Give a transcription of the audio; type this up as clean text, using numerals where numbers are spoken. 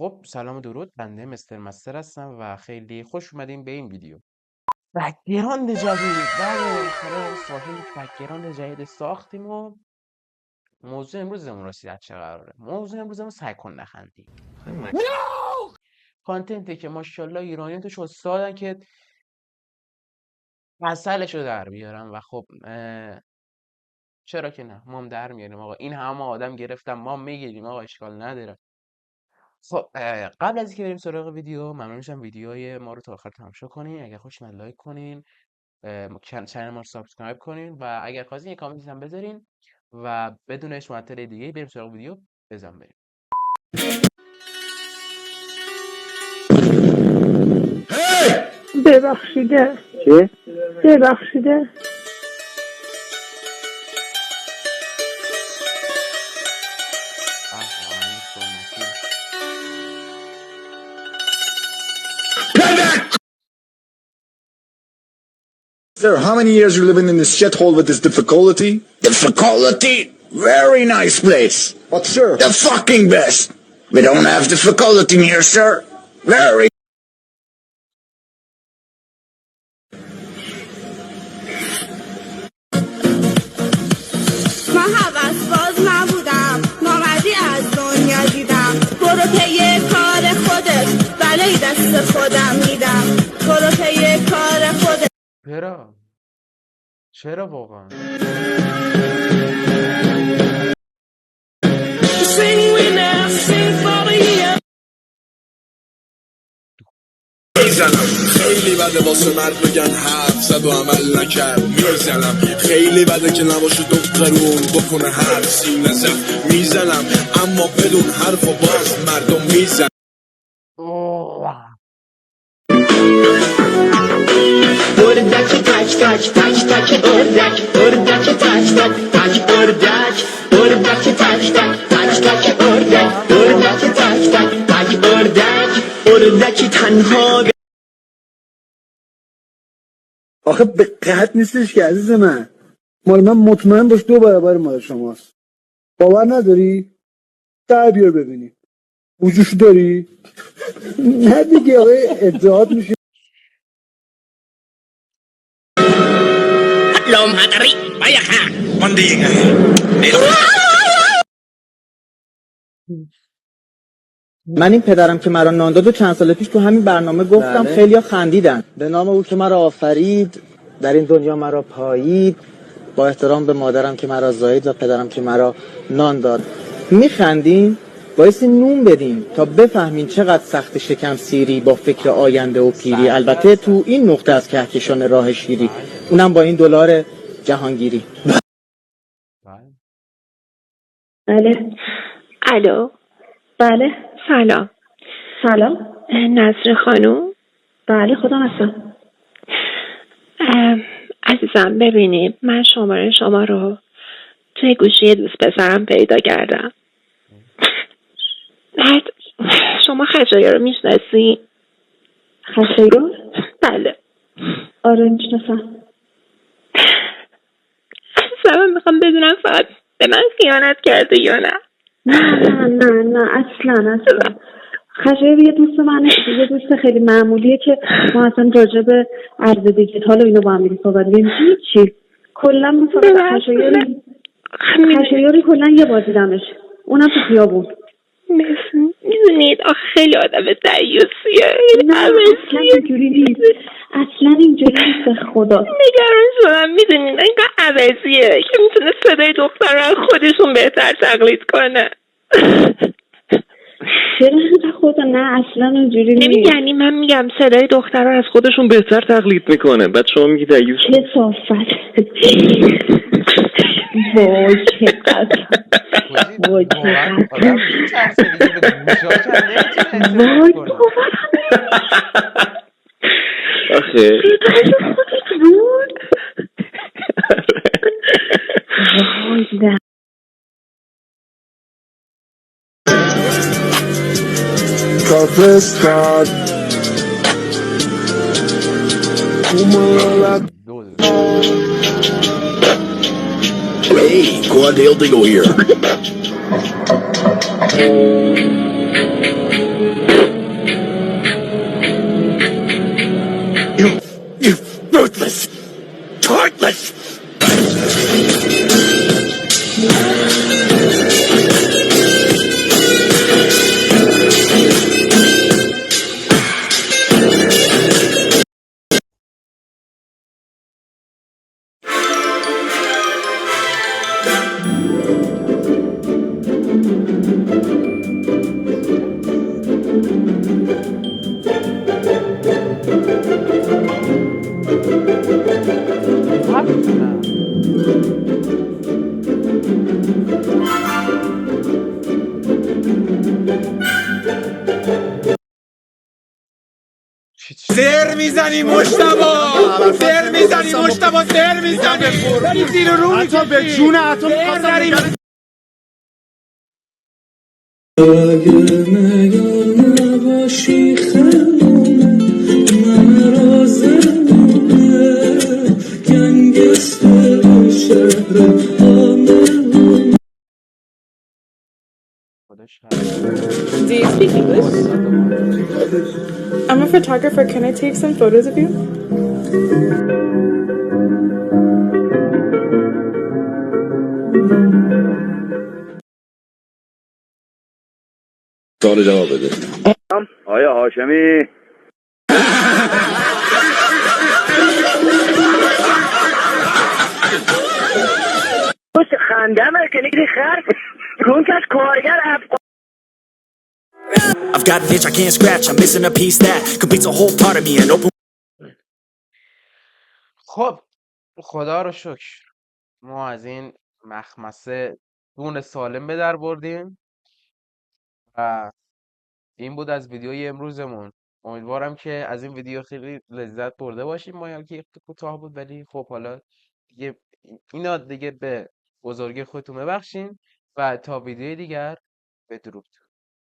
خب سلام و درود، بنده مستر مستر هستم و خیلی خوش اومدیم به این ویدیو. بک‌گراند جدید. بالاخره صاحب یک بک‌گراند جدید ساختیم و موضوع امروزمون راستی از چه قراره؟ موضوع امروزمون سعی کن نخندی. کانتنتی که ماشاءالله ایرانیان توش استادن که عسلشو در بیارن و خب چرا که نه، ما هم در میاریم آقا. این همه آدم گرفتم، ما میگیریم آقا، اشکال نداره. خب قبل از اینکه بریم سراغ ویدیو، ممنون میشم ویدیوهای ما رو تا آخر تماشا کنین. اگر خوش اومد لایک کنین، چنل ما رو سابسکرایب کنین و اگر خواستین یه کامنت هم بذارین و بدون هیچ معطل دیگه بریم سراغ ویدیو. بزن بریم. ببخشیده چه؟ ببخشیده Sir, how many years you living in this shithole with this difficulty? Difficulty? Very nice place. But sir, the fucking best. We don't have difficulty here, sir. Very. ما حوض باز نبودم، نامردی از دنیا دیدم. برو پی کار خودت، بلای دست خودم میدم. برو پی کار خودت. چرا واقعا؟ میزنم خیلی بده واسه مرد بگن حرف زد و عمل نکرد. میزنم خیلی بده که نباشه دخترون بکنه حرف سینه زد. میزنم اما بدون حرف و باز مردم میزن. اردک تک تک تک تک اردک اردک تک تک تک اردک اردک تک تک تک تک اردک اردک تک تک تک اردک اردکی تنها. آخه به قحط نیستش که عزیز من. مال من مطمئن باش 2 برابر مال شماست. باور نداری؟ در بیار ببینیم. وجوش داری؟ نه دیگه آقای ادعاد میشه. لام هدری بایخه من دیگه من این پدرم که مرا نان داد و چند سال پیش تو همین برنامه گفتم. خیلیا خندیدن. به نام او که مرا آفرید، در این دنیا مرا پایید، با احترام به مادرم که مرا زایید و پدرم که مرا نان داد. میخندین؟ بایستی نون بدین تا بفهمین چقدر سخت شکم سیری با فکر آینده و پیری. البته تو این نقطه از کهکشان راه شیری، اونم با این دلار جهانگیری. بله. الو. بله. سلام. سلام. نظر خانوم. بله خودم هستم. عزیزم ببینید، من شماره شما رو توی گوشی دوست پسرم پیدا کردم. شما خشایار رو میشناسی؟ خشایار؟ بله. آره میشناسم. من میخوام بدونم فقط به من خیانت کرده یا نه. نه اصلا خشایار یه دوست من، یه دوست خیلی معمولیه که ما اصلا راجع به ارز دیجیتال و اینو با هم صحبت می‌کنیم. هیچی کلا مثلا خشایاری کلا یه بار دیدمش، اونم تو خیابون. میدونید آخه خیلی آدم دیوسیه. اصلا اینجوری نیست، اصلا اینجوری نیست. به خدا نگران شدم. میدونید اینقدر عوضیه که میتونه صدای دختر رو از خودشون بهتر تقلید کنه. چرا خدا؟ نه اصلا اینجوری نیست. یعنی من میگم صدای دختر رو از خودشون بهتر تقلید میکنه، بعد شما میگی دیوس. چه صافت. وای چقدر وای آخه Hey, Quad Dale Dingle here. سر میزنی مشتبا سر میزنی مشتبا سر میزنی داری زیر رو میکشی به جون اتم میخواستم Do you speak English? I'm a photographer. Can I take some photos of you? سوال جواب بده. آیا هاشمی پشت خندم که نگیری خرف رون کش کارگر I've got an itch I can't scratch. I'm missing a piece that completes a whole part of me. An open خب خدا رو شکر ما از این مخمسه دون سالم به در بردیم و این بود از ویدیوی امروزمون. امیدوارم که از این ویدیو خیلی لذت برده باشیم. ما هم که کوتاه بود ولی خب حالا دیگه اینا دیگه به بزرگی خودتون ببخشین و تا ویدیوی دیگر بدرود.